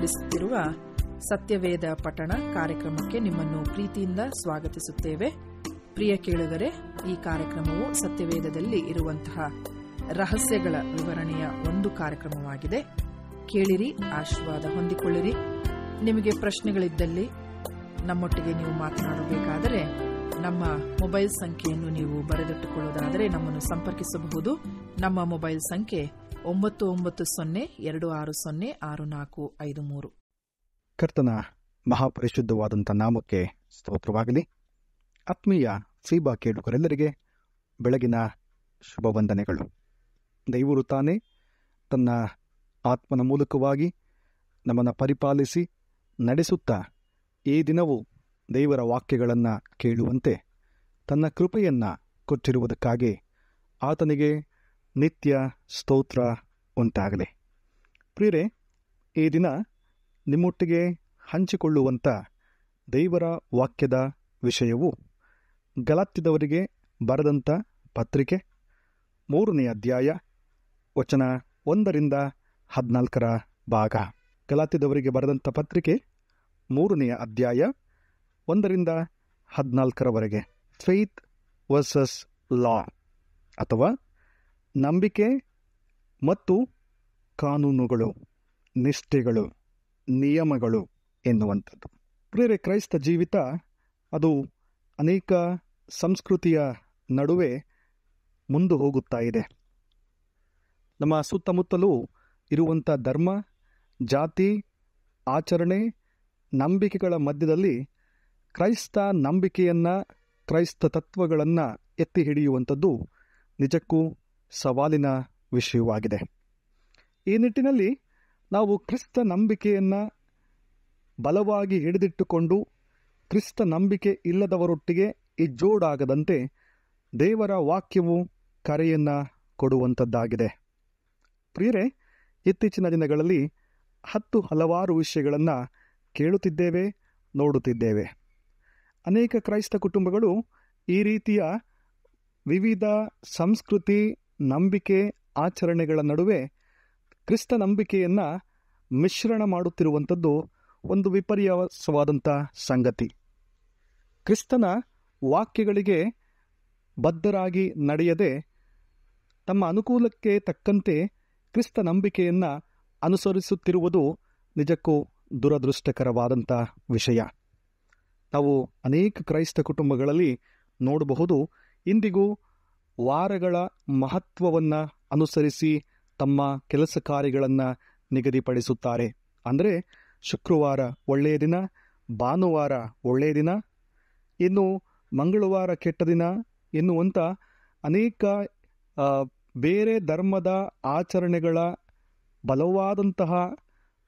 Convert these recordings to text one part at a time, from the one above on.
ನಡೆಸುತ್ತಿರುವ ಸತ್ಯವೇದ ಪಠಣ ಕಾರ್ಯಕ್ರಮಕ್ಕೆ ನಿಮ್ಮನ್ನು ಪ್ರೀತಿಯಿಂದ ಸ್ವಾಗತಿಸುತ್ತೇವೆ. ಪ್ರಿಯ ಕೇಳುಗರೆ, ಈ ಕಾರ್ಯಕ್ರಮವು ಸತ್ಯವೇದದಲ್ಲಿ ಇರುವಂತಹ ರಹಸ್ಯಗಳ ವಿವರಣೆಯ ಒಂದು ಕಾರ್ಯಕ್ರಮವಾಗಿದೆ. ಕೇಳಿರಿ, ಆಶೀರ್ವಾದ ಹೊಂದಿಕೊಳ್ಳಿರಿ. ನಿಮಗೆ ಪ್ರಶ್ನೆಗಳಿದ್ದಲ್ಲಿ ನಮ್ಮೊಟ್ಟಿಗೆ ನೀವು ಮಾತನಾಡಬೇಕಾದರೆ ನಮ್ಮ ಮೊಬೈಲ್ ಸಂಖ್ಯೆಯನ್ನು ನೀವು ಬರೆದಿಟ್ಟುಕೊಳ್ಳುವುದಾದರೆ ನಮ್ಮನ್ನು ಸಂಪರ್ಕಿಸಬಹುದು. ನಮ್ಮ ಮೊಬೈಲ್ ಸಂಖ್ಯೆ 9902606453. ಕರ್ತನ ಮಹಾಪರಿಶುದ್ಧವಾದಂಥ ನಾಮಕ್ಕೆ ಸ್ತೋತ್ರವಾಗಲಿ. ಆತ್ಮೀಯ ಫೀಬಾ ಕೇಳುಗರೆಲ್ಲರಿಗೆ ಬೆಳಗಿನ ಶುಭ ವಂದನೆಗಳು. ದೇವರು ತಾನೇ ತನ್ನ ಆತ್ಮನ ಮೂಲಕವಾಗಿ ನಮ್ಮನ್ನು ಪರಿಪಾಲಿಸಿ ನಡೆಸುತ್ತಾ ಈ ದಿನವೂ ದೇವರ ವಾಕ್ಯಗಳನ್ನು ಕೇಳುವಂತೆ ತನ್ನ ಕೃಪೆಯನ್ನು ಕೊಟ್ಟಿರುವುದಕ್ಕಾಗಿ ಆತನಿಗೆ ನಿತ್ಯ ಸ್ತೋತ್ರ ಉಂಟಾಗಲಿ. ಪ್ರಿಯರೇ, ಈ ದಿನ ನಿಮ್ಮೊಟ್ಟಿಗೆ ಹಂಚಿಕೊಳ್ಳುವಂಥ ದೇವರ ವಾಕ್ಯದ ವಿಷಯವು ಗಲಾತ್ಯದವರಿಗೆ ಬರೆದಂಥ ಪತ್ರಿಕೆ 3ನೇ ಅಧ್ಯಾಯ ವಚನ 1-14 ಭಾಗ. ಗಲಾತ್ಯದವರಿಗೆ ಬರೆದಂಥ ಪತ್ರಿಕೆ 3ನೇ ಅಧ್ಯಾಯ 1-14 ಫೇತ್ ವರ್ಸಸ್ ಲಾ, ಅಥವಾ ನಂಬಿಕೆ ಮತ್ತು ಕಾನೂನುಗಳು, ನಿಷ್ಠೆಗಳು, ನಿಯಮಗಳು ಎನ್ನುವಂಥದ್ದು. ಪ್ರಿಯರೇ, ಕ್ರೈಸ್ತ ಜೀವಿತ ಅದು ಅನೇಕ ಸಂಸ್ಕೃತಿಯ ನಡುವೆ ಮುಂದೆ ಹೋಗುತ್ತಾ ಇದೆ. ನಮ್ಮ ಸುತ್ತಮುತ್ತಲೂ ಇರುವಂಥ ಧರ್ಮ, ಜಾತಿ, ಆಚರಣೆ, ನಂಬಿಕೆಗಳ ಮಧ್ಯದಲ್ಲಿ ಕ್ರೈಸ್ತ ನಂಬಿಕೆಯನ್ನು, ಕ್ರೈಸ್ತ ತತ್ವಗಳನ್ನು ಎತ್ತಿ ಹಿಡಿಯುವಂಥದ್ದು ನಿಜಕ್ಕೂ ಸವಾಲಿನ ವಿಷಯವಾಗಿದೆ. ಈ ನಿಟ್ಟಿನಲ್ಲಿ ನಾವು ಕ್ರಿಸ್ತ ನಂಬಿಕೆಯನ್ನು ಬಲವಾಗಿ ಹಿಡಿದಿಟ್ಟುಕೊಂಡು ಕ್ರಿಸ್ತ ನಂಬಿಕೆ ಇಲ್ಲದವರೊಟ್ಟಿಗೆ ಇಜ್ಜೋಡಾಗದಂತೆ ದೇವರ ವಾಕ್ಯವು ಕರೆಯನ್ನು ಕೊಡುವಂಥದ್ದಾಗಿದೆ. ಪ್ರಿಯರೇ, ಇತ್ತೀಚಿನ ದಿನಗಳಲ್ಲಿ ಹಲವಾರು ವಿಷಯಗಳನ್ನು ಕೇಳುತ್ತಿದ್ದೇವೆ, ನೋಡುತ್ತಿದ್ದೇವೆ. ಅನೇಕ ಕ್ರೈಸ್ತ ಕುಟುಂಬಗಳು ಈ ರೀತಿಯ ವಿವಿಧ ಸಂಸ್ಕೃತಿ, ನಂಬಿಕೆ, ಆಚರಣೆಗಳ ನಡುವೆ ಕ್ರಿಸ್ತ ನಂಬಿಕೆಯನ್ನು ಮಿಶ್ರಣ ಮಾಡುತ್ತಿರುವಂಥದ್ದು ಒಂದು ವಿಪರ್ಯಾಸವಾದಂಥ ಸಂಗತಿ. ಕ್ರಿಸ್ತನ ವಾಕ್ಯಗಳಿಗೆ ಬದ್ಧರಾಗಿ ನಡೆಯದೆ ತಮ್ಮ ಅನುಕೂಲಕ್ಕೆ ತಕ್ಕಂತೆ ಕ್ರಿಸ್ತ ನಂಬಿಕೆಯನ್ನು ಅನುಸರಿಸುತ್ತಿರುವುದು ನಿಜಕ್ಕೂ ದುರದೃಷ್ಟಕರವಾದಂಥ ವಿಷಯ. ನಾವು ಅನೇಕ ಕ್ರೈಸ್ತ ಕುಟುಂಬಗಳಲ್ಲಿ ನೋಡಬಹುದು, ಇಂದಿಗೂ ವಾರಗಳ ಮಹತ್ವವನ್ನು ಅನುಸರಿಸಿ ತಮ್ಮ ಕೆಲಸ ಕಾರ್ಯಗಳನ್ನು ನಿಗದಿಪಡಿಸುತ್ತಾರೆ. ಅಂದರೆ ಶುಕ್ರವಾರ ಒಳ್ಳೆಯ ದಿನ, ಭಾನುವಾರ ಒಳ್ಳೆಯ ದಿನ, ಇನ್ನು ಮಂಗಳವಾರ ಕೆಟ್ಟ ದಿನ ಎನ್ನುವಂಥ ಅನೇಕ ಬೇರೆ ಧರ್ಮದ ಆಚರಣೆಗಳ ಬಲವಾದಂತಹ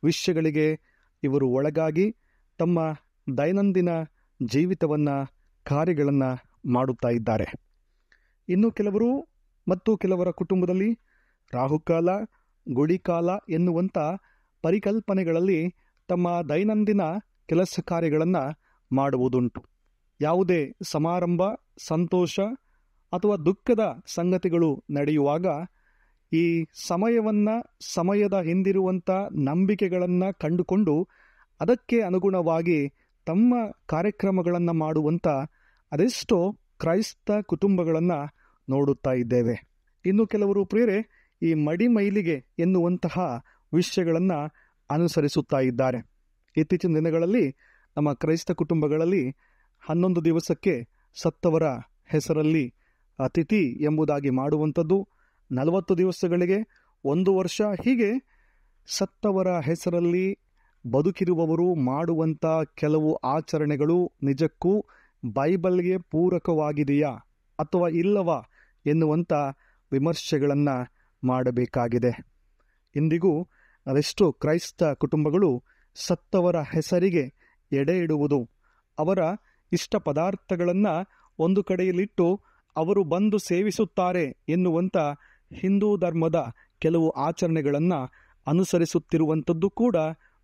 ವಿಷಯಗಳಿಗೆ ಇವರು ಒಳಗಾಗಿ ತಮ್ಮ ದೈನಂದಿನ ಜೀವಿತವನ್ನು, ಕಾರ್ಯಗಳನ್ನು ಮಾಡುತ್ತಾ ಇದ್ದಾರೆ. ಇನ್ನು ಕೆಲವರ ಕುಟುಂಬದಲ್ಲಿ ರಾಹುಕಾಲ, ಗುಳಿಕಾಲ ಎನ್ನುವಂಥ ಪರಿಕಲ್ಪನೆಗಳಲ್ಲಿ ತಮ್ಮ ದೈನಂದಿನ ಕೆಲಸ ಕಾರ್ಯಗಳನ್ನು ಮಾಡುವುದುಂಟು. ಯಾವುದೇ ಸಮಾರಂಭ, ಸಂತೋಷ ಅಥವಾ ದುಃಖದ ಸಂಗತಿಗಳು ನಡೆಯುವಾಗ ಈ ಸಮಯದ ಹಿಂದಿರುವಂಥ ನಂಬಿಕೆಗಳನ್ನು ಕಂಡುಕೊಂಡು ಅದಕ್ಕೆ ಅನುಗುಣವಾಗಿ ತಮ್ಮ ಕಾರ್ಯಕ್ರಮಗಳನ್ನು ಮಾಡುವಂಥ ಅದೆಷ್ಟೋ ಕ್ರೈಸ್ತ ಕುಟುಂಬಗಳನ್ನು ನೋಡುತ್ತಾ ಇದ್ದೇವೆ. ಇನ್ನು ಕೆಲವರು ಪ್ರಿಯರೇ ಈ ಮಡಿಮೈಲಿಗೆ ಎನ್ನುವಂತಹ ವಿಷಯಗಳನ್ನು ಅನುಸರಿಸುತ್ತಾ ಇದ್ದಾರೆ. ಇತ್ತೀಚಿನ ದಿನಗಳಲ್ಲಿ ನಮ್ಮ ಕ್ರೈಸ್ತ ಕುಟುಂಬಗಳಲ್ಲಿ 11 ದಿವಸಕ್ಕೆ ಸತ್ತವರ ಹೆಸರಲ್ಲಿ ತಿಥಿ ಎಂಬುದಾಗಿ ಮಾಡುವಂಥದ್ದು, 40 ದಿವಸಗಳಿಗೆ 1 ವರ್ಷ, ಹೀಗೆ ಸತ್ತವರ ಹೆಸರಲ್ಲಿ ಬದುಕಿರುವವರು ಮಾಡುವಂಥ ಕೆಲವು ಆಚರಣೆಗಳು ನಿಜಕ್ಕೂ ಬೈಬಲ್ಗೆ ಪೂರಕವಾಗಿದೆಯಾ ಅಥವಾ ಇಲ್ಲವಾ ಎನ್ನುವಂಥ ವಿಮರ್ಶೆಗಳನ್ನು ಮಾಡಬೇಕಾಗಿದೆ. ಇಂದಿಗೂ ಅದೆಷ್ಟೋ ಕ್ರೈಸ್ತ ಕುಟುಂಬಗಳು ಸತ್ತವರ ಹೆಸರಿಗೆ ಎಡೆ ಇಡುವುದು, ಅವರ ಇಷ್ಟ ಪದಾರ್ಥಗಳನ್ನು ಒಂದು ಕಡೆಯಲ್ಲಿಟ್ಟು ಅವರು ಬಂದು ಸೇವಿಸುತ್ತಾರೆ ಎನ್ನುವಂಥ ಹಿಂದೂ ಧರ್ಮದ ಕೆಲವು ಆಚರಣೆಗಳನ್ನು ಅನುಸರಿಸುತ್ತಿರುವಂಥದ್ದು ಕೂಡ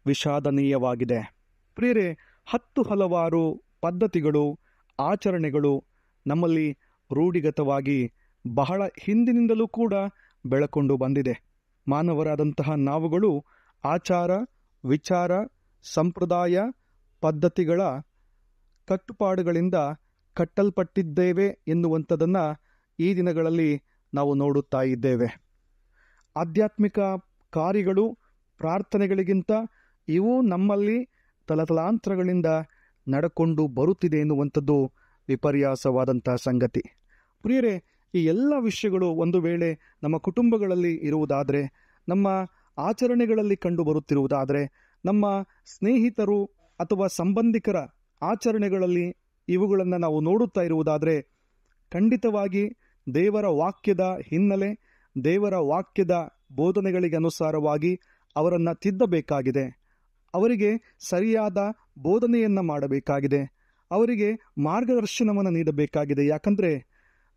ವಿಷಾದನೀಯವಾಗಿದೆ. ಪ್ರಿಯರೇ, ಹಲವಾರು ಪದ್ಧತಿಗಳು, ಆಚರಣೆಗಳು ನಮ್ಮಲ್ಲಿ ರೂಢಿಗತವಾಗಿ ಬಹಳ ಹಿಂದಿನಿಂದಲೂ ಕೂಡ ಬೆಳಕೊಂಡು ಬಂದಿದೆ. ಮಾನವರಾದಂತಹ ನಾವುಗಳು ಆಚಾರ, ವಿಚಾರ, ಸಂಪ್ರದಾಯ, ಪದ್ಧತಿಗಳ ಕಟ್ಟುಪಾಡುಗಳಿಂದ ಕಟ್ಟಲ್ಪಟ್ಟಿದ್ದೇವೆ ಎನ್ನುವಂಥದ್ದನ್ನು ಈ ದಿನಗಳಲ್ಲಿ ನಾವು ನೋಡುತ್ತಾ ಇದ್ದೇವೆ. ಆಧ್ಯಾತ್ಮಿಕ ಕಾರ್ಯಗಳು, ಪ್ರಾರ್ಥನೆಗಳಿಗಿಂತ ಇವು ನಮ್ಮಲ್ಲಿ ತಲತಲಾಂತರಗಳಿಂದ ನಡ್ಕೊಂಡು ಬರುತ್ತಿದೆ ಎನ್ನುವಂಥದ್ದು ವಿಪರ್ಯಾಸವಾದಂಥ ಸಂಗತಿ. ಪ್ರಿಯರೇ, ಈ ಎಲ್ಲ ವಿಷಯಗಳು ಒಂದು ವೇಳೆ ನಮ್ಮ ಕುಟುಂಬಗಳಲ್ಲಿ ಇರುವುದಾದರೆ, ನಮ್ಮ ಆಚರಣೆಗಳಲ್ಲಿ ಕಂಡು ಬರುತ್ತಿರುವುದಾದರೆ, ನಮ್ಮ ಸ್ನೇಹಿತರು ಅಥವಾ ಸಂಬಂಧಿಕರ ಆಚರಣೆಗಳಲ್ಲಿ ಇವುಗಳನ್ನು ನಾವು ನೋಡುತ್ತಾ ಇರುವುದಾದರೆ, ಖಂಡಿತವಾಗಿ ದೇವರ ವಾಕ್ಯದ ಹಿನ್ನೆಲೆ, ದೇವರ ವಾಕ್ಯದ ಬೋಧನೆಗಳಿಗೆ ಅನುಸಾರವಾಗಿ ಅವರನ್ನು ತಿದ್ದಬೇಕಾಗಿದೆ. ಅವರಿಗೆ ಸರಿಯಾದ ಬೋಧನೆಯನ್ನು ಮಾಡಬೇಕಾಗಿದೆ. ಅವರಿಗೆ ಮಾರ್ಗದರ್ಶನವನ್ನು ನೀಡಬೇಕಾಗಿದೆ. ಯಾಕಂದರೆ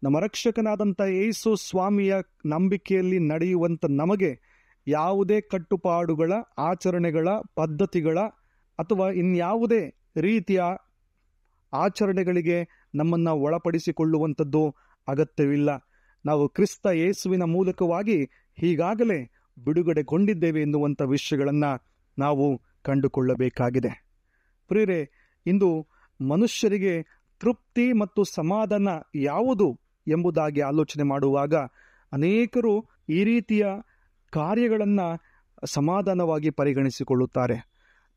ನಮ್ಮ ರಕ್ಷಕನಾದಂಥ ಯೇಸು ಸ್ವಾಮಿಯ ನಂಬಿಕೆಯಲ್ಲಿ ನಡೆಯುವಂಥ ನಮಗೆ ಯಾವುದೇ ಕಟ್ಟುಪಾಡುಗಳ, ಆಚರಣೆಗಳ, ಪದ್ಧತಿಗಳ ಅಥವಾ ಇನ್ಯಾವುದೇ ರೀತಿಯ ಆಚರಣೆಗಳಿಗೆ ನಮ್ಮನ್ನು ಒಳಪಡಿಸಿಕೊಳ್ಳುವಂಥದ್ದು ಅಗತ್ಯವಿಲ್ಲ. ನಾವು ಕ್ರಿಸ್ತ ಯೇಸುವಿನ ಮೂಲಕವಾಗಿ ಈಗಾಗಲೇ ಬಿಡುಗಡೆಗೊಂಡಿದ್ದೇವೆ ಎನ್ನುವಂಥ ವಿಷಯಗಳನ್ನು ನಾವು ಕಂಡುಕೊಳ್ಳಬೇಕಾಗಿದೆ. ಪ್ರಿಯರೇ, ಇಂದು ಮನುಷ್ಯರಿಗೆ ತೃಪ್ತಿ ಮತ್ತು ಸಮಾಧಾನ ಯಾವುದು ಎಂಬುದಾಗಿ ಆಲೋಚನೆ ಮಾಡುವಾಗ ಅನೇಕರು ಈ ರೀತಿಯ ಕಾರ್ಯಗಳನ್ನು ಸಮಾಧಾನವಾಗಿ ಪರಿಗಣಿಸಿಕೊಳ್ಳುತ್ತಾರೆ.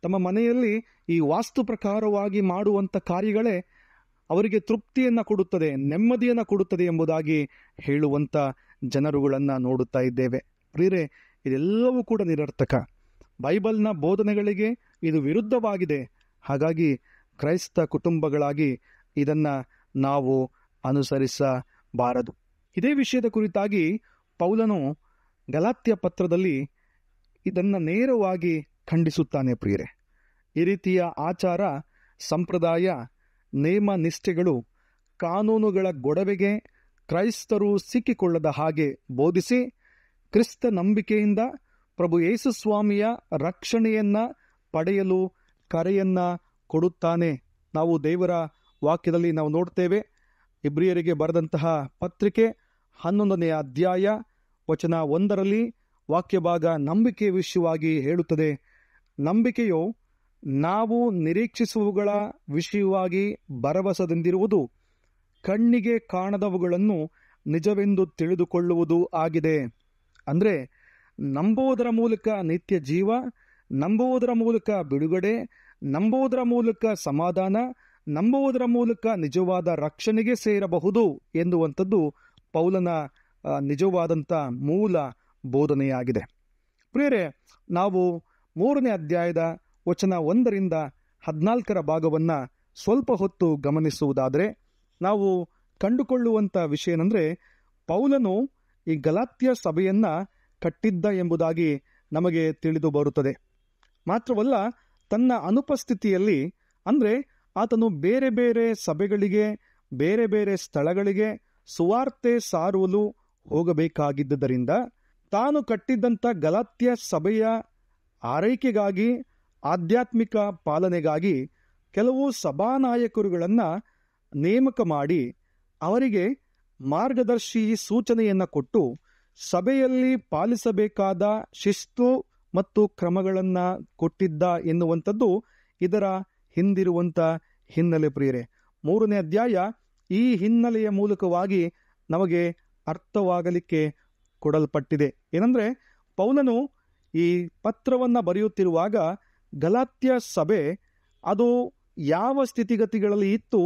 ತಮ್ಮ ಮನೆಯಲ್ಲಿ ಈ ವಾಸ್ತು ಪ್ರಕಾರವಾಗಿ ಮಾಡುವಂಥ ಕಾರ್ಯಗಳೇ ಅವರಿಗೆ ತೃಪ್ತಿಯನ್ನು ಕೊಡುತ್ತದೆ, ನೆಮ್ಮದಿಯನ್ನು ಕೊಡುತ್ತದೆ ಎಂಬುದಾಗಿ ಹೇಳುವಂಥ ಜನರುಗಳನ್ನು ನೋಡುತ್ತಾ ಇದ್ದೇವೆ. ಪ್ರಿಯರೇ, ಇದೆಲ್ಲವೂ ಕೂಡ ನಿರರ್ಥಕ. ಬೈಬಲ್ನ ಬೋಧನೆಗಳಿಗೆ ಇದು ವಿರುದ್ಧವಾಗಿದೆ. ಹಾಗಾಗಿ ಕ್ರೈಸ್ತ ಕುಟುಂಬಗಳಾಗಿ ಇದನ್ನು ನಾವು ಅನುಸರಿಸಬಾರದು. ಇದೇ ವಿಷಯದ ಕುರಿತಾಗಿ ಪೌಲನು ಗಲಾತ್ಯ ಪತ್ರದಲ್ಲಿ ಇದನ್ನು ನೇರವಾಗಿ ಖಂಡಿಸುತ್ತಾನೆ. ಪ್ರಿಯರೇ, ಈ ರೀತಿಯ ಆಚಾರ, ಸಂಪ್ರದಾಯ, ನೇಮ ನಿಷ್ಠೆಗಳು, ಕಾನೂನುಗಳ ಗೊಡವೆಗೆ ಕ್ರೈಸ್ತರು ಸಿಕ್ಕಿಕೊಳ್ಳದ ಹಾಗೆ ಬೋಧಿಸಿ ಕ್ರಿಸ್ತ ನಂಬಿಕೆಯಿಂದ ಪ್ರಭು ಯೇಸು ಸ್ವಾಮಿಯ ರಕ್ಷಣೆಯನ್ನು ಪಡೆಯಲು ಕರೆಯನ್ನು ಕೊಡುತ್ತಾನೆ. ನಾವು ದೇವರ ವಾಕ್ಯದಲ್ಲಿ ನಾವು ನೋಡ್ತೇವೆ. ಇಬ್ರಿಯರಿಗೆ ಬರೆದಂತಹ ಪತ್ರಿಕೆ 11ನೇ ಅಧ್ಯಾಯ ವಚನ 1ರಲ್ಲಿ ವಾಕ್ಯ ಭಾಗ ನಂಬಿಕೆಯ ವಿಷಯವಾಗಿ ಹೇಳುತ್ತದೆ. ನಂಬಿಕೆಯು ನಾವು ನಿರೀಕ್ಷಿಸುವವುಗಳ ವಿಷಯವಾಗಿ ಭರವಸೆದಿಂದಿರುವುದು, ಕಣ್ಣಿಗೆ ಕಾಣದವುಗಳನ್ನು ನಿಜವೆಂದು ತಿಳಿದುಕೊಳ್ಳುವುದು ಆಗಿದೆ. ಅಂದರೆ ನಂಬುವುದರ ಮೂಲಕ ನಿತ್ಯ ಜೀವ, ನಂಬುವುದರ ಮೂಲಕ ಬಿಡುಗಡೆ, ನಂಬುವುದರ ಮೂಲಕ ಸಮಾಧಾನ, ನಂಬುವುದರ ಮೂಲಕ ನಿಜವಾದ ರಕ್ಷಣೆಗೆ ಸೇರಬಹುದು ಎನ್ನುವಂಥದ್ದು ಪೌಲನ ನಿಜವಾದಂಥ ಮೂಲ ಬೋಧನೆಯಾಗಿದೆ. ಪ್ರಿಯರೇ, ನಾವು 3ನೇ ಅಧ್ಯಾಯದ ವಚನ 1ರಿಂದ 14ರ ಭಾಗವನ್ನು ಸ್ವಲ್ಪ ಹೊತ್ತು ಗಮನಿಸುವುದಾದರೆ ನಾವು ಕಂಡುಕೊಳ್ಳುವಂಥ ವಿಷಯ ಏನಂದರೆ, ಪೌಲನು ಈ ಗಲಾತ್ಯ ಸಭೆಯನ್ನು ಕಟ್ಟಿದ್ದ ಎಂಬುದಾಗಿ ನಮಗೆ ತಿಳಿದು ಬರುತ್ತದೆ. ಮಾತ್ರವಲ್ಲ, ತನ್ನ ಅನುಪಸ್ಥಿತಿಯಲ್ಲಿ, ಅಂದರೆ ಆತನು ಬೇರೆ ಬೇರೆ ಸಭೆಗಳಿಗೆ, ಬೇರೆ ಬೇರೆ ಸ್ಥಳಗಳಿಗೆ ಸುವಾರ್ತೆ ಸಾರಲು ಹೋಗಬೇಕಾಗಿದ್ದರಿಂದ ತಾನು ಕಟ್ಟಿದ್ದಂಥ ಗಲಾತ್ಯ ಸಭೆಯ ಆರೈಕೆಗಾಗಿ, ಆಧ್ಯಾತ್ಮಿಕ ಪಾಲನೆಗಾಗಿ ಕೆಲವು ಸಭಾನಾಯಕರುಗಳನ್ನು ನೇಮಕ ಮಾಡಿ ಅವರಿಗೆ ಮಾರ್ಗದರ್ಶಿ ಸೂಚನೆಯನ್ನು ಕೊಟ್ಟು ಸಭೆಯಲ್ಲಿ ಪಾಲಿಸಬೇಕಾದ ಶಿಸ್ತು ಮತ್ತು ಕ್ರಮಗಳನ್ನು ಕೊಟ್ಟಿದ್ದ ಎನ್ನುವಂಥದ್ದು ಇದರ ಹಿಂದಿರುವಂಥ ಹಿನ್ನೆಲೆ. ಪ್ರಿಯರೇ, 3ನೇ ಅಧ್ಯಾಯ ಈ ಹಿನ್ನೆಲೆಯ ಮೂಲಕವಾಗಿ ನಮಗೆ ಅರ್ಥವಾಗಲಿಕ್ಕೆ ಕೊಡಲ್ಪಟ್ಟಿದೆ. ಏನಂದರೆ, ಪೌಲನು ಈ ಪತ್ರವನ್ನು ಬರೆಯುತ್ತಿರುವಾಗ ಗಲಾತ್ಯ ಸಭೆ ಅದು ಯಾವ ಸ್ಥಿತಿಗತಿಗಳಲ್ಲಿ ಇತ್ತು,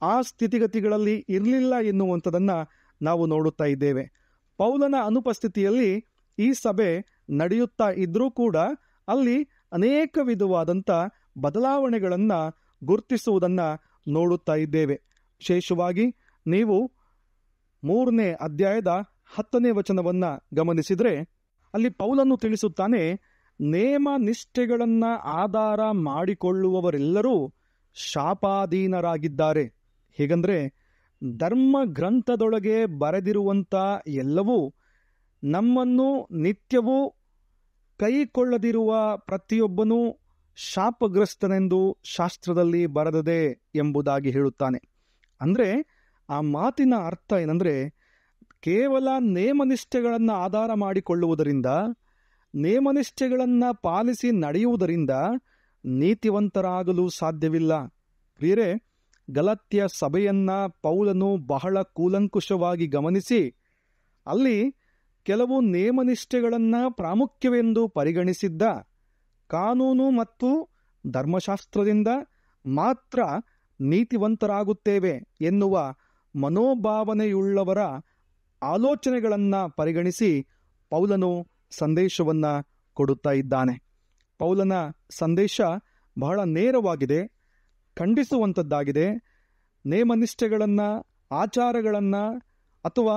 ಆ ಸ್ಥಿತಿಗತಿಗಳಲ್ಲಿ ಇರಲಿಲ್ಲ ಎನ್ನುವಂಥದ್ದನ್ನು ನಾವು ನೋಡುತ್ತಾ ಇದ್ದೇವೆ. ಪೌಲನ ಅನುಪಸ್ಥಿತಿಯಲ್ಲಿ ಈ ಸಭೆ ನಡೆಯುತ್ತಾ ಇದ್ರೂ ಕೂಡ ಅಲ್ಲಿ ಅನೇಕ ವಿಧವಾದಂಥ ಬದಲಾವಣೆಗಳನ್ನು ಗುರುತಿಸುವುದನ್ನು ನೋಡುತ್ತಾ ಇದ್ದೇವೆ. ವಿಶೇಷವಾಗಿ ನೀವು 3ನೇ ಅಧ್ಯಾಯದ 10ನೇ ವಚನವನ್ನು ಗಮನಿಸಿದರೆ ಅಲ್ಲಿ ಪೌಲನು ತಿಳಿಸುತ್ತಾನೆ, ನೇಮ ನಿಷ್ಠೆಗಳನ್ನು ಆಧಾರ ಮಾಡಿಕೊಳ್ಳುವವರೆಲ್ಲರೂ ಶಾಪಾಧೀನರಾಗಿದ್ದಾರೆ. ಹೀಗಂದರೆ ಧರ್ಮ ಗ್ರಂಥದೊಳಗೆ ಬರೆದಿರುವಂಥ ಎಲ್ಲವೂ ನಮ್ಮನ್ನು ನಿತ್ಯವೂ ಕೈಕೊಳ್ಳದಿರುವ ಪ್ರತಿಯೊಬ್ಬನೂ ಶಾಪಗ್ರಸ್ತನೆಂದು ಶಾಸ್ತ್ರದಲ್ಲಿ ಬರೆದಿದೆ ಎಂಬುದಾಗಿ ಹೇಳುತ್ತಾನೆ. ಅಂದರೆ ಆ ಮಾತಿನ ಅರ್ಥ ಏನಂದರೆ, ಕೇವಲ ನೇಮನಿಷ್ಠೆಗಳನ್ನು ಆಧಾರ ಮಾಡಿಕೊಳ್ಳುವುದರಿಂದ ನೇಮನಿಷ್ಠೆಗಳನ್ನು ಪಾಲಿಸಿ ನಡೆಯುವುದರಿಂದ ನೀತಿವಂತರಾಗಲು ಸಾಧ್ಯವಿಲ್ಲ. ಪ್ರಿಯರೇ, ಗಲಾತ್ಯ ಸಭೆಯನ್ನ ಪೌಲನು ಬಹಳ ಕೂಲಂಕುಷವಾಗಿ ಗಮನಿಸಿ ಅಲ್ಲಿ ಕೆಲವು ನೇಮನಿಷ್ಠೆಗಳನ್ನು ಪ್ರಾಮುಖ್ಯವೆಂದು ಪರಿಗಣಿಸಿದ್ದ. ಕಾನೂನು ಮತ್ತು ಧರ್ಮಶಾಸ್ತ್ರದಿಂದ ಮಾತ್ರ ನೀತಿವಂತರಾಗುತ್ತೇವೆ ಎನ್ನುವ ಮನೋಭಾವನೆಯುಳ್ಳವರ ಆಲೋಚನೆಗಳನ್ನು ಪರಿಗಣಿಸಿ ಪೌಲನು ಸಂದೇಶವನ್ನು ಕೊಡುತ್ತಾ ಇದ್ದಾನೆ. ಪೌಲನ ಸಂದೇಶ ಬಹಳ ನೇರವಾಗಿದೆ, ಖಂಡಿಸುವಂಥದ್ದಾಗಿದೆ. ನೇಮನಿಷ್ಠೆಗಳನ್ನು, ಆಚಾರಗಳನ್ನು ಅಥವಾ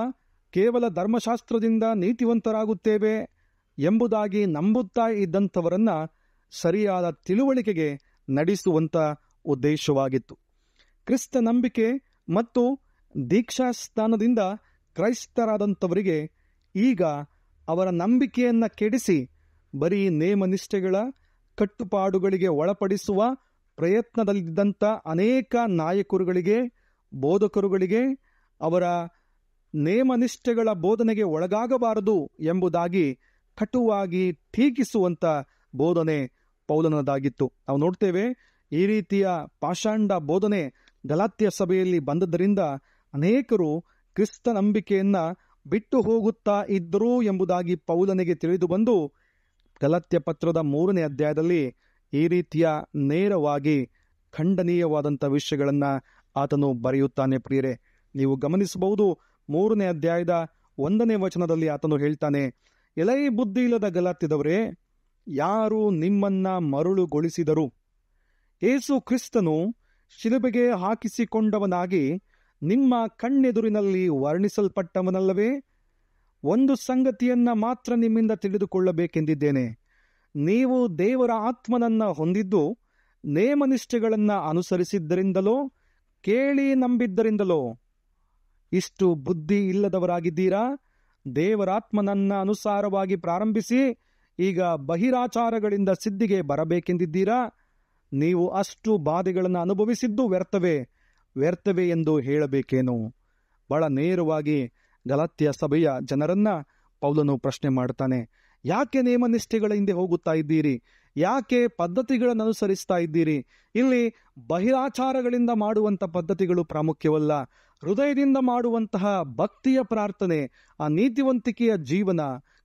ಕೇವಲ ಧರ್ಮಶಾಸ್ತ್ರದಿಂದ ನೀತಿವಂತರಾಗುತ್ತೇವೆ ಎಂಬುದಾಗಿ ನಂಬುತ್ತಾ ಇದ್ದಂಥವರನ್ನು ಸರಿಯಾದ ತಿಳುವಳಿಕೆಗೆ ನಡೆಸುವಂಥ ಉದ್ದೇಶವಾಗಿತ್ತು. ಕ್ರಿಸ್ತ ನಂಬಿಕೆ ಮತ್ತು ದೀಕ್ಷಾಸ್ಥಾನದಿಂದ ಕ್ರೈಸ್ತರಾದಂಥವರಿಗೆ ಈಗ ಅವರ ನಂಬಿಕೆಯನ್ನು ಕೆಡಿಸಿ ಬರೀ ನೇಮನಿಷ್ಠೆಗಳ ಕಟ್ಟುಪಾಡುಗಳಿಗೆ ಒಳಪಡಿಸುವ ಪ್ರಯತ್ನದಲ್ಲಿದ್ದಂಥ ಅನೇಕ ನಾಯಕರುಗಳಿಗೆ, ಬೋಧಕರುಗಳಿಗೆ ಅವರ ನೇಮನಿಷ್ಠೆಗಳ ಬೋಧನೆಗೆ ಒಳಗಾಗಬಾರದು ಎಂಬುದಾಗಿ ಕಟುವಾಗಿ ಟೀಕಿಸುವಂಥ ಬೋಧನೆ ಪೌಲನದಾಗಿತ್ತು. ನಾವು ನೋಡ್ತೇವೆ, ಈ ರೀತಿಯ ಪಾಷಾಂಡ ಬೋಧನೆ ಗಲಾತ್ಯ ಸಭೆಯಲ್ಲಿ ಬಂದದ್ದರಿಂದ ಅನೇಕರು ಕ್ರಿಸ್ತ ನಂಬಿಕೆಯನ್ನು ಬಿಟ್ಟು ಹೋಗುತ್ತಾ ಇದ್ದರು ಎಂಬುದಾಗಿ ಪೌಲನಿಗೆ ತಿಳಿದು ಬಂದು ಗಲಾತ್ಯ ಪತ್ರದ 3ನೇ ಅಧ್ಯಾಯದಲ್ಲಿ ಈ ರೀತಿಯ ನೇರವಾಗಿ ಖಂಡನೀಯವಾದಂಥ ವಿಷಯಗಳನ್ನು ಆತನು ಬರೆಯುತ್ತಾನೆ. ಪ್ರಿಯರೇ, ನೀವು ಗಮನಿಸಬಹುದು, 3ನೇ ಅಧ್ಯಾಯದ 1ನೇ ವಚನದಲ್ಲಿ ಆತನು ಹೇಳ್ತಾನೆ, ಎಲೈ ಬುದ್ಧಿ ಇಲ್ಲದ ಗಲಾತ್ಯದವರೇ, ಯಾರು ನಿಮ್ಮನ್ನ ಮರುಳುಗೊಳಿಸಿದರು? ಯೇಸು ಕ್ರಿಸ್ತನು ಶಿಲುಬೆಗೆ ಹಾಕಿಸಿಕೊಂಡವನಾಗಿ ನಿಮ್ಮ ಕಣ್ಣೆದುರಿನಲ್ಲಿ ವರ್ಣಿಸಲ್ಪಟ್ಟವನಲ್ಲವೇ? ಒಂದು ಸಂಗತಿಯನ್ನ ಮಾತ್ರ ನಿಮ್ಮಿಂದ ತಿಳಿದುಕೊಳ್ಳಬೇಕೆಂದಿದ್ದೇನೆ. ನೀವು ದೇವರ ಆತ್ಮನನ್ನ ಹೊಂದಿದ್ದು ನೇಮನಿಷ್ಠೆಗಳನ್ನು ಅನುಸರಿಸಿದ್ದರಿಂದಲೋ ಕೇಳಿ ನಂಬಿದ್ದರಿಂದಲೋ ಇಷ್ಟು ಬುದ್ಧಿ ಇಲ್ಲದವರಾಗಿದ್ದೀರಾ? ದೇವರಾತ್ಮನನ್ನ ಅನುಸಾರವಾಗಿ ಪ್ರಾರಂಭಿಸಿ ಈಗ ಬಹಿರಾಚಾರಗಳಿಂದ ಸಿದ್ಧಿಗೆ ಬರಬೇಕೆಂದಿದ್ದೀರಾ? ನೀವು ಅಷ್ಟು ಬಾಧೆಗಳನ್ನು ಅನುಭವಿಸಿದ್ದು ವ್ಯರ್ಥವೇ ಎಂದು ಹೇಳಬೇಕೇನು? ಬಹಳ ನೇರವಾಗಿ ಗಲಾತ್ಯ ಸಭೆಯ ಜನರನ್ನ ಪೌಲನು ಪ್ರಶ್ನೆ ಮಾಡ್ತಾನೆ. ಯಾಕೆ ನೇಮನಿಷ್ಠೆಗಳ ಹಿಂದೆ ಹೋಗುತ್ತಾ ಇದ್ದೀರಿ? ಯಾಕೆ ಪದ್ಧತಿಗಳನ್ನು ಅನುಸರಿಸ್ತಾ ಇದ್ದೀರಿ? ಇಲ್ಲಿ ಬಹಿರಾಚಾರಗಳಿಂದ ಮಾಡುವಂಥ ಪದ್ಧತಿಗಳು ಪ್ರಾಮುಖ್ಯವಲ್ಲ. ಹೃದಯದಿಂದ ಮಾಡುವಂತಹ ಭಕ್ತಿಯ ಪ್ರಾರ್ಥನೆ, ಆ ನೀತಿವಂತಿಕೆಯ ಜೀವನ,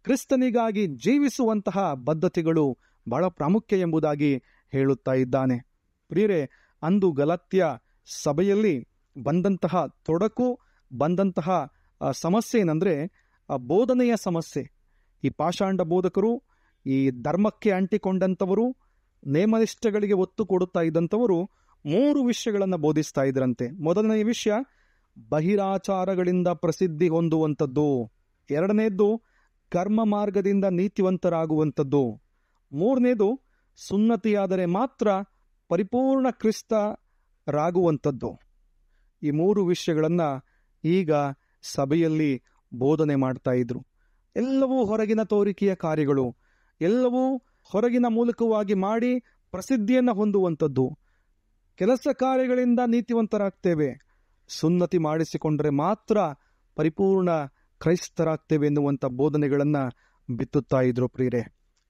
ಕ್ರಿಸ್ತನಿಗಾಗಿ ಜೀವಿಸುವಂತಹ ಬದ್ಧತೆಗಳು ಬಹಳ ಪ್ರಾಮುಖ್ಯ ಎಂಬುದಾಗಿ ಹೇಳುತ್ತಾ ಇದ್ದಾನೆ. ಪ್ರಿಯರೇ, ಅಂದು ಗಲಾತ್ಯ ಸಭೆಯಲ್ಲಿ ಬಂದಂತಹ ತೊಡಕು, ಬಂದಂತಹ ಸಮಸ್ಯೆ ಏನಂದರೆ ಬೋಧನೆಯ ಸಮಸ್ಯೆ. ಈ ಪಾಷಾಂಡ ಬೋಧಕರು, ಈ ಧರ್ಮಕ್ಕೆ ಅಂಟಿಕೊಂಡಂಥವರು, ನೇಮನಿಷ್ಠಗಳಿಗೆ ಒತ್ತು ಕೊಡುತ್ತಾ ಇದ್ದಂಥವರು 3 ವಿಷಯಗಳನ್ನು ಬೋಧಿಸ್ತಾ ಇದ್ರಂತೆ. ಮೊದಲನೆಯ ವಿಷಯ ಬಹಿರಾಚಾರಗಳಿಂದ ಪ್ರಸಿದ್ಧಿ ಹೊಂದುವಂಥದ್ದು. 2ನೇದು ಕರ್ಮ ಮಾರ್ಗದಿಂದ ನೀತಿವಂತರಾಗುವಂಥದ್ದು. 3ನೇದು ಸುನ್ನತಿಯಾದರೆ ಮಾತ್ರ ಪರಿಪೂರ್ಣ ಕ್ರಿಸ್ತರಾಗುವಂಥದ್ದು. ಈ 3 ವಿಷಯಗಳನ್ನು ಈಗ ಸಭೆಯಲ್ಲಿ ಬೋಧನೆ ಮಾಡ್ತಾ ಇದ್ರು. ಎಲ್ಲವೂ ಹೊರಗಿನ ತೋರಿಕೆಯ ಕಾರ್ಯಗಳು, ಎಲ್ಲವೂ ಹೊರಗಿನ ಮೂಲಕವಾಗಿ ಮಾಡಿ ಪ್ರಸಿದ್ಧಿಯನ್ನು ಹೊಂದುವಂಥದ್ದು. ಕೆಲಸ ಕಾರ್ಯಗಳಿಂದ ನೀತಿವಂತರಾಗ್ತೇವೆ, ಸುನ್ನತಿ ಮಾಡಿಸಿಕೊಂಡರೆ ಮಾತ್ರ ಪರಿಪೂರ್ಣ ಕ್ರೈಸ್ತರಾಗ್ತೇವೆ ಎನ್ನುವಂಥ ಬೋಧನೆಗಳನ್ನು ಬಿತ್ತುತ್ತಾ ಇದ್ರು. ಪ್ರಿಯರೇ,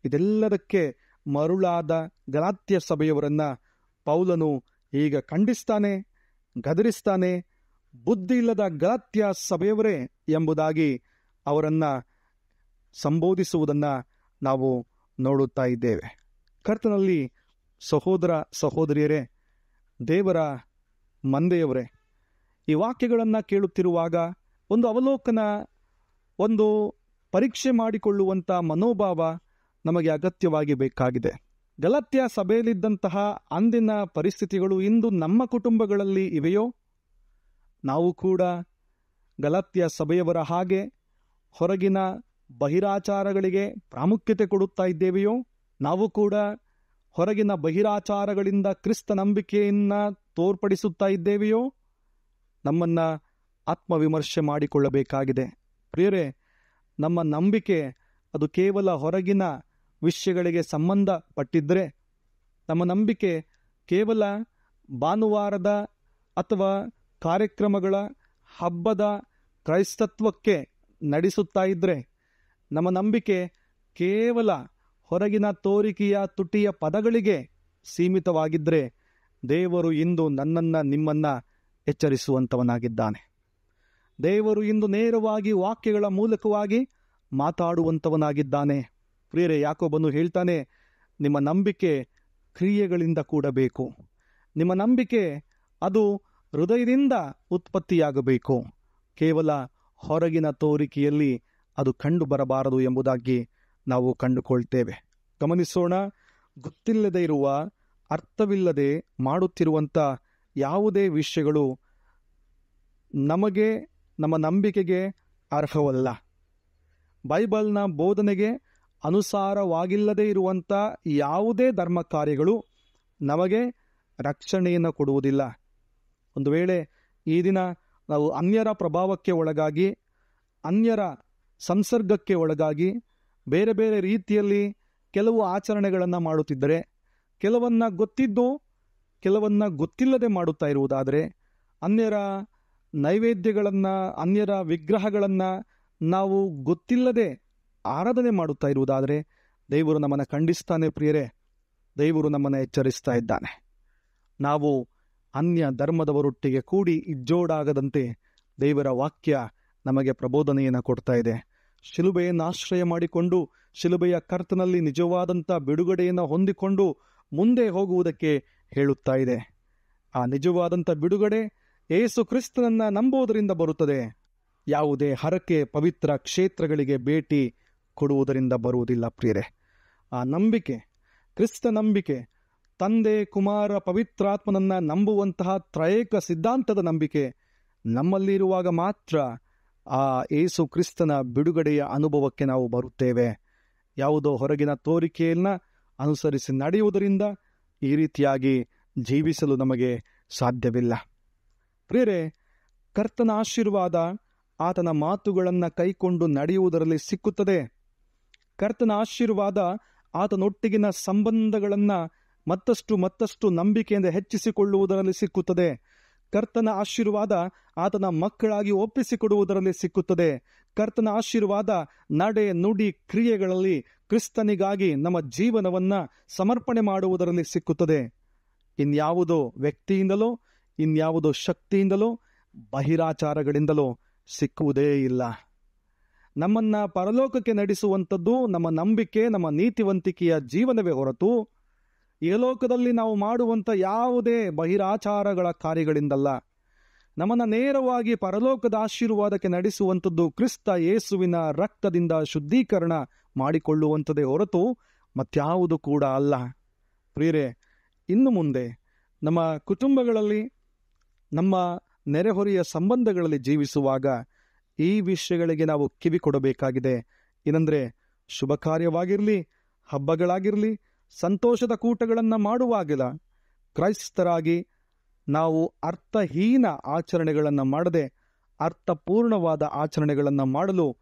ಇದೆಲ್ಲದಕ್ಕೆ ಮರುಳಾದ ಗಲಾತ್ಯ ಸಭೆಯವರನ್ನ ಪೌಲನು ಈಗ ಖಂಡಿಸ್ತಾನೆ, ಗದರಿಸ್ತಾನೆ. ಬುದ್ಧಿ ಇಲ್ಲದ ಗಲಾತ್ಯ ಸಭೆಯವರೇ ಎಂಬುದಾಗಿ ಅವರನ್ನ ಸಂಬೋಧಿಸುವುದನ್ನು ನಾವು ನೋಡುತ್ತಾ ಇದ್ದೇವೆ. ಕರ್ತನಲ್ಲಿ ಸಹೋದರ ಸಹೋದರಿಯರೇ, ದೇವರ ಮಂದೆಯವರೇ, ಈ ವಾಕ್ಯಗಳನ್ನು ಕೇಳುತ್ತಿರುವಾಗ ಒಂದು ಅವಲೋಕನ, ಒಂದು ಪರೀಕ್ಷೆ ಮಾಡಿಕೊಳ್ಳುವಂಥ ಮನೋಭಾವ ನಮಗೆ ಅಗತ್ಯವಾಗಿ ಬೇಕಾಗಿದೆ. ಗಲಾತ್ಯ ಸಭೆಯಲ್ಲಿದ್ದಂತಹ ಅಂದಿನ ಪರಿಸ್ಥಿತಿಗಳು ಇಂದು ನಮ್ಮ ಕುಟುಂಬಗಳಲ್ಲಿ ಇವೆಯೋ? ನಾವು ಕೂಡ ಗಲಾತ್ಯ ಸಭೆಯವರ ಹಾಗೆ ಹೊರಗಿನ ಬಹಿರಾಚಾರಗಳಿಗೆ ಪ್ರಾಮುಖ್ಯತೆ ಕೊಡುತ್ತಾ ಇದ್ದೇವೆಯೋ? ನಾವು ಕೂಡ ಹೊರಗಿನ ಬಹಿರಾಚಾರಗಳಿಂದ ಕ್ರಿಸ್ತ ನಂಬಿಕೆಯನ್ನು ತೋರ್ಪಡಿಸುತ್ತಾ ಇದ್ದೇವೆಯೋ? ನಮ್ಮನ್ನು ಆತ್ಮವಿಮರ್ಶೆ ಮಾಡಿಕೊಳ್ಳಬೇಕಾಗಿದೆ. ಪ್ರಿಯರೇ, ನಮ್ಮ ನಂಬಿಕೆ ಅದು ಕೇವಲ ಹೊರಗಿನ ವಿಷಯಗಳಿಗೆ ಸಂಬಂಧಪಟ್ಟಿದ್ದರೆ, ನಮ್ಮ ನಂಬಿಕೆ ಕೇವಲ ಭಾನುವಾರದ ಅಥವಾ ಕಾರ್ಯಕ್ರಮಗಳ ಹಬ್ಬದ ಕ್ರೈಸ್ತತ್ವಕ್ಕೆ ನಡೆಸುತ್ತಾ ಇದ್ದರೆ, ನಮ್ಮ ನಂಬಿಕೆ ಕೇವಲ ಹೊರಗಿನ ತೋರಿಕೆಯ ತುಟಿಯ ಪದಗಳಿಗೆ ಸೀಮಿತವಾಗಿದ್ದರೆ ದೇವರು ಇಂದು ನನ್ನನ್ನು ನಿಮ್ಮನ್ನು ಎಚ್ಚರಿಸುವಂಥವನಾಗಿದ್ದಾನೆ. ದೇವರು ಇಂದು ನೇರವಾಗಿ ವಾಕ್ಯಗಳ ಮೂಲಕವಾಗಿ ಮಾತಾಡುವಂಥವನಾಗಿದ್ದಾನೆ. ಪ್ರಿಯರೇ, ಯಾಕೋಬನು ಹೇಳ್ತಾನೆ, ನಿಮ್ಮ ನಂಬಿಕೆ ಕ್ರಿಯೆಗಳಿಂದ ಕೂಡಬೇಕು. ನಿಮ್ಮ ನಂಬಿಕೆ ಅದು ಹೃದಯದಿಂದ ಉತ್ಪತ್ತಿಯಾಗಬೇಕು. ಕೇವಲ ಹೊರಗಿನ ತೋರಿಕೆಯಲ್ಲಿ ಅದು ಕಂಡು ಬರಬಾರದು ಎಂಬುದಾಗಿ ನಾವು ಕಂಡುಕೊಳ್ತೇವೆ. ಗಮನಿಸೋಣ, ಗೊತ್ತಿಲ್ಲದೆ ಇರುವ, ಅರ್ಥವಿಲ್ಲದೆ ಮಾಡುತ್ತಿರುವಂಥ ಯಾವುದೇ ವಿಷಯಗಳು ನಮಗೆ, ನಮ್ಮ ನಂಬಿಕೆಗೆ ಅರ್ಹವಲ್ಲ. ಬೈಬಲ್ನ ಬೋಧನೆಗೆ ಅನುಸಾರವಾಗಿಲ್ಲದೆ ಇರುವಂಥ ಯಾವುದೇ ಧರ್ಮ ಕಾರ್ಯಗಳು ನಮಗೆ ರಕ್ಷಣೆಯನ್ನು ಕೊಡುವುದಿಲ್ಲ. ಒಂದು ವೇಳೆ ಈ ದಿನ ನಾವು ಅನ್ಯರ ಪ್ರಭಾವಕ್ಕೆ ಒಳಗಾಗಿ, ಅನ್ಯರ ಸಂಸರ್ಗಕ್ಕೆ ಒಳಗಾಗಿ ಬೇರೆ ಬೇರೆ ರೀತಿಯಲ್ಲಿ ಕೆಲವು ಆಚರಣೆಗಳನ್ನು ಮಾಡುತ್ತಿದ್ದರೆ, ಕೆಲವನ್ನ ಗೊತ್ತಿದ್ದು ಕೆಲವನ್ನ ಗೊತ್ತಿಲ್ಲದೆ ಮಾಡುತ್ತಾ ಇರುವುದಾದರೆ, ಅನ್ಯರ ನೈವೇದ್ಯಗಳನ್ನು, ಅನ್ಯರ ವಿಗ್ರಹಗಳನ್ನು ನಾವು ಗೊತ್ತಿಲ್ಲದೆ ಆರಾಧನೆ ಮಾಡುತ್ತಾ ಇರುವುದಾದರೆ ದೇವರು ನಮ್ಮನ್ನು ಖಂಡಿಸ್ತಾನೆ. ಪ್ರಿಯರೇ, ದೇವರು ನಮ್ಮನ್ನು ಎಚ್ಚರಿಸ್ತಾ ಇದ್ದಾನೆ. ನಾವು ಅನ್ಯ ಧರ್ಮದವರೊಟ್ಟಿಗೆ ಕೂಡಿ ಇಜ್ಜೋಡಾಗದಂತೆ ದೇವರ ವಾಕ್ಯ ನಮಗೆ ಪ್ರಬೋಧನೆಯನ್ನು ಕೊಡ್ತಾ ಇದೆ. ಶಿಲುಬೆಯನ್ನು ಆಶ್ರಯ ಮಾಡಿಕೊಂಡು ಶಿಲುಬೆಯ ಕರ್ತನಲ್ಲಿ ನಿಜವಾದಂಥ ಬಿಡುಗಡೆಯನ್ನು ಹೊಂದಿಕೊಂಡು ಮುಂದೆ ಹೋಗುವುದಕ್ಕೆ ಹೇಳುತ್ತಾ ಇದೆ. ಆ ನಿಜವಾದಂಥ ಬಿಡುಗಡೆ ಯೇಸು ಕ್ರಿಸ್ತನನ್ನು ನಂಬುವುದರಿಂದ ಬರುತ್ತದೆ. ಯಾವುದೇ ಹರಕೆ ಪವಿತ್ರ ಕ್ಷೇತ್ರಗಳಿಗೆ ಭೇಟಿ ಕೊಡುವುದರಿಂದ ಬರುವುದಿಲ್ಲ. ಪ್ರಿಯರೇ, ಆ ನಂಬಿಕೆ, ಕ್ರಿಸ್ತ ನಂಬಿಕೆ, ತಂದೆ, ಕುಮಾರ, ಪವಿತ್ರಾತ್ಮನನ್ನು ನಂಬುವಂತಹ ತ್ರಯೇಕ ಸಿದ್ಧಾಂತದ ನಂಬಿಕೆ ನಮ್ಮಲ್ಲಿರುವಾಗ ಮಾತ್ರ ಆ ಯೇಸು ಕ್ರಿಸ್ತನ ಬಿಡುಗಡೆಯ ಅನುಭವಕ್ಕೆ ನಾವು ಬರುತ್ತೇವೆ. ಯಾವುದೋ ಹೊರಗಿನ ತೋರಿಕೆಯನ್ನು ಅನುಸರಿಸಿ ನಡೆಯುವುದರಿಂದ ಈ ರೀತಿಯಾಗಿ ಜೀವಿಸಲು ನಮಗೆ ಸಾಧ್ಯವಿಲ್ಲ. ಪ್ರಿಯರೇ, ಕರ್ತನ ಆಶೀರ್ವಾದ ಆತನ ಮಾತುಗಳನ್ನು ಕೈಕೊಂಡು ನಡೆಯುವುದರಲ್ಲಿ ಸಿಕ್ಕುತ್ತದೆ. ಕರ್ತನ ಆಶೀರ್ವಾದ ಆತನೊಟ್ಟಿಗಿನ ಸಂಬಂಧಗಳನ್ನು ಮತ್ತಷ್ಟು ನಂಬಿಕೆಯಿಂದ ಹೆಚ್ಚಿಸಿಕೊಳ್ಳುವುದರಲ್ಲಿ ಸಿಕ್ಕುತ್ತದೆ. ಕರ್ತನ ಆಶೀರ್ವಾದ ಆತನ ಮಕ್ಕಳಾಗಿ ಒಪ್ಪಿಸಿಕೊಡುವುದರಲ್ಲಿ ಸಿಕ್ಕುತ್ತದೆ. ಕರ್ತನ ಆಶೀರ್ವಾದ ನಡೆ, ನುಡಿ, ಕ್ರಿಯೆಗಳಲ್ಲಿ ಕ್ರಿಸ್ತನಿಗಾಗಿ ನಮ್ಮ ಜೀವನವನ್ನು ಸಮರ್ಪಣೆ ಮಾಡುವುದರಲ್ಲಿ ಸಿಕ್ಕುತ್ತದೆ. ಇನ್ಯಾವುದೋ ವ್ಯಕ್ತಿಯಿಂದಲೋ, ಇನ್ಯಾವುದೋ ಶಕ್ತಿಯಿಂದಲೋ, ಬಹಿರಾಚಾರಗಳಿಂದಲೋ ಸಿಕ್ಕುವುದೇ ಇಲ್ಲ. ನಮ್ಮನ್ನು ಪರಲೋಕಕ್ಕೆ ನಡೆಸುವಂಥದ್ದು ನಮ್ಮ ನಂಬಿಕೆ, ನಮ್ಮ ನೀತಿವಂತಿಕೆಯ ಜೀವನವೇ ಹೊರತು ಈ ಲೋಕದಲ್ಲಿ ನಾವು ಮಾಡುವಂಥ ಯಾವುದೇ ಬಹಿರಾಚಾರಗಳ ಕಾರ್ಯಗಳಿಂದಲ್ಲ. ನಮ್ಮನ್ನು ನೇರವಾಗಿ ಪರಲೋಕದ ಆಶೀರ್ವಾದಕ್ಕೆ ನಡೆಸುವಂಥದ್ದು ಕ್ರಿಸ್ತ ಯೇಸುವಿನ ರಕ್ತದಿಂದ ಶುದ್ಧೀಕರಣ ಮಾಡಿಕೊಳ್ಳುವಂಥದ್ದೇ ಹೊರತು ಮತ್ಯಾವುದು ಕೂಡ ಅಲ್ಲ. ಪ್ರಿಯರೇ, ಇನ್ನು ಮುಂದೆ ನಮ್ಮ ಕುಟುಂಬಗಳಲ್ಲಿ, ನಮ್ಮ ನೆರೆಹೊರೆಯ ಸಂಬಂಧಗಳಲ್ಲಿ ಜೀವಿಸುವಾಗ ಈ ವಿಷಯಗಳಿಗೆ ನಾವು ಕಿವಿ ಕೊಡಬೇಕಾಗಿದೆ. ಏನಂದರೆ, ಶುಭ ಕಾರ್ಯವಾಗಿರಲಿ, ಹಬ್ಬಗಳಾಗಿರಲಿ, ಸಂತೋಷದ ಕೂಟಗಳನ್ನು ಮಾಡುವಾಗಿಲ್ಲ, ಕ್ರೈಸ್ತರಾಗಿ ನಾವು ಅರ್ಥಹೀನ ಆಚರಣೆಗಳನ್ನು ಮಾಡದೆ ಅರ್ಥಪೂರ್ಣವಾದ ಆಚರಣೆಗಳನ್ನು ಮಾಡಲು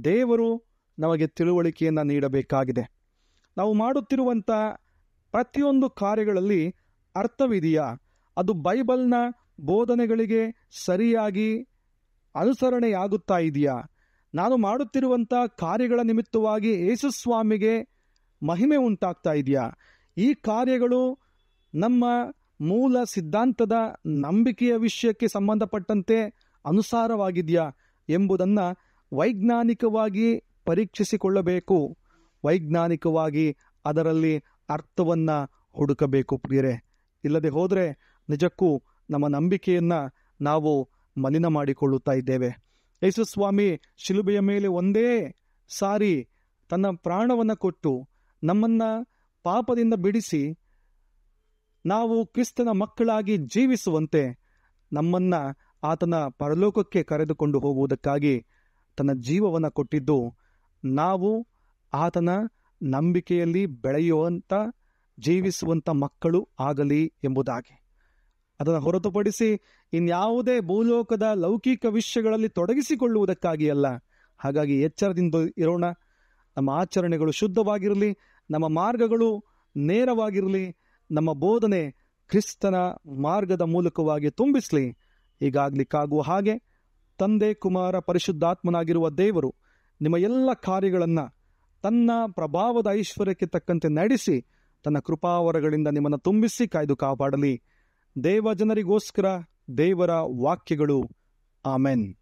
ದೇವರು ನಮಗೆ ತಿಳುವಳಿಕೆಯನ್ನು ನೀಡಬೇಕಾಗಿದೆ. ನಾವು ಮಾಡುತ್ತಿರುವಂಥ ಪ್ರತಿಯೊಂದು ಕಾರ್ಯಗಳಲ್ಲಿ ಅರ್ಥವಿದೆಯಾ? ಅದು ಬೈಬಲ್ನ ಬೋಧನೆಗಳಿಗೆ ಸರಿಯಾಗಿ ಅನುಸರಣೆಯಾಗುತ್ತಾ ಇದೆಯಾ? ನಾನು ಮಾಡುತ್ತಿರುವಂಥ ಕಾರ್ಯಗಳ ನಿಮಿತ್ತವಾಗಿ ಯೇಸುಸ್ವಾಮಿಗೆ ಮಹಿಮೆ ಉಂಟಾಗ್ತಾ ಇದೆಯಾ? ಈ ಕಾರ್ಯಗಳು ನಮ್ಮ ಮೂಲ ಸಿದ್ಧಾಂತದ ನಂಬಿಕೆಯ ವಿಷಯಕ್ಕೆ ಸಂಬಂಧಪಟ್ಟಂತೆ ಅನುಸಾರವಾಗಿದೆಯಾ ಎಂಬುದನ್ನು ವೈಜ್ಞಾನಿಕವಾಗಿ ಪರೀಕ್ಷಿಸಿಕೊಳ್ಳಬೇಕು. ವೈಜ್ಞಾನಿಕವಾಗಿ ಅದರಲ್ಲಿ ಅರ್ಥವನ್ನು ಹುಡುಕಬೇಕು. ಪ್ರಿಯರೇ, ಇಲ್ಲದೆ ಹೋದರೆ ನಿಜಕ್ಕೂ ನಮ್ಮ ನಂಬಿಕೆಯನ್ನು ನಾವು ಮಲಿನ ಮಾಡಿಕೊಳ್ಳುತ್ತಾ ಇದ್ದೇವೆ. ಯೇಸುಸ್ವಾಮಿ ಶಿಲುಬೆಯ ಮೇಲೆ ಒಂದೇ ಸಾರಿ ತನ್ನ ಪ್ರಾಣವನ್ನು ಕೊಟ್ಟು ನಮ್ಮನ್ನು ಪಾಪದಿಂದ ಬಿಡಿಸಿ ನಾವು ಕ್ರಿಸ್ತನ ಮಕ್ಕಳಾಗಿ ಜೀವಿಸುವಂತೆ ನಮ್ಮನ್ನು ಆತನ ಪರಲೋಕಕ್ಕೆ ಕರೆದುಕೊಂಡು ಹೋಗುವುದಕ್ಕಾಗಿ ತನ್ನ ಜೀವವನ್ನು ಕೊಟ್ಟಿದ್ದು ನಾವು ಆತನ ನಂಬಿಕೆಯಲ್ಲಿ ಬೆಳೆಯುವಂಥ, ಜೀವಿಸುವಂಥ ಮಕ್ಕಳು ಆಗಲಿ ಎಂಬುದಾಗಿ. ಅದನ್ನು ಹೊರತುಪಡಿಸಿ ಇನ್ಯಾವುದೇ ಭೂಲೋಕದ ಲೌಕಿಕ ವಿಷಯಗಳಲ್ಲಿ ತೊಡಗಿಸಿಕೊಳ್ಳುವುದಕ್ಕಾಗಿ ಅಲ್ಲ. ಹಾಗಾಗಿ ಎಚ್ಚರದಿಂದ ಇರೋಣ. ನಮ್ಮ ಆಚರಣೆಗಳು ಶುದ್ಧವಾಗಿರಲಿ, ನಮ್ಮ ಮಾರ್ಗಗಳು ನೇರವಾಗಿರಲಿ, ನಮ್ಮ ಬೋಧನೆ ಕ್ರಿಸ್ತನ ಮಾರ್ಗದ ಮೂಲಕವಾಗಿ ತುಂಬಿಸಲಿ. ಹೀಗಾಗಲಿಕ್ಕಾಗುವ ಹಾಗೆ ತಂದೆ, ಕುಮಾರ, ಪರಿಶುದ್ಧಾತ್ಮನಾಗಿರುವ ದೇವರು ನಿಮ್ಮ ಎಲ್ಲ ಕಾರ್ಯಗಳನ್ನು ತನ್ನ ಪ್ರಭಾವದ ಐಶ್ವರ್ಯಕ್ಕೆ ತಕ್ಕಂತೆ ನಡೆಸಿ ತನ್ನ ಕೃಪಾವರಗಳಿಂದ ನಿಮ್ಮನ್ನು ತುಂಬಿಸಿ ಕಾಯ್ದು ಕಾಪಾಡಲಿ. ದೇವ ಜನರಿಗೋಸ್ಕರ ದೇವರ ವಾಕ್ಯಗಳು. ಆಮೆನ್.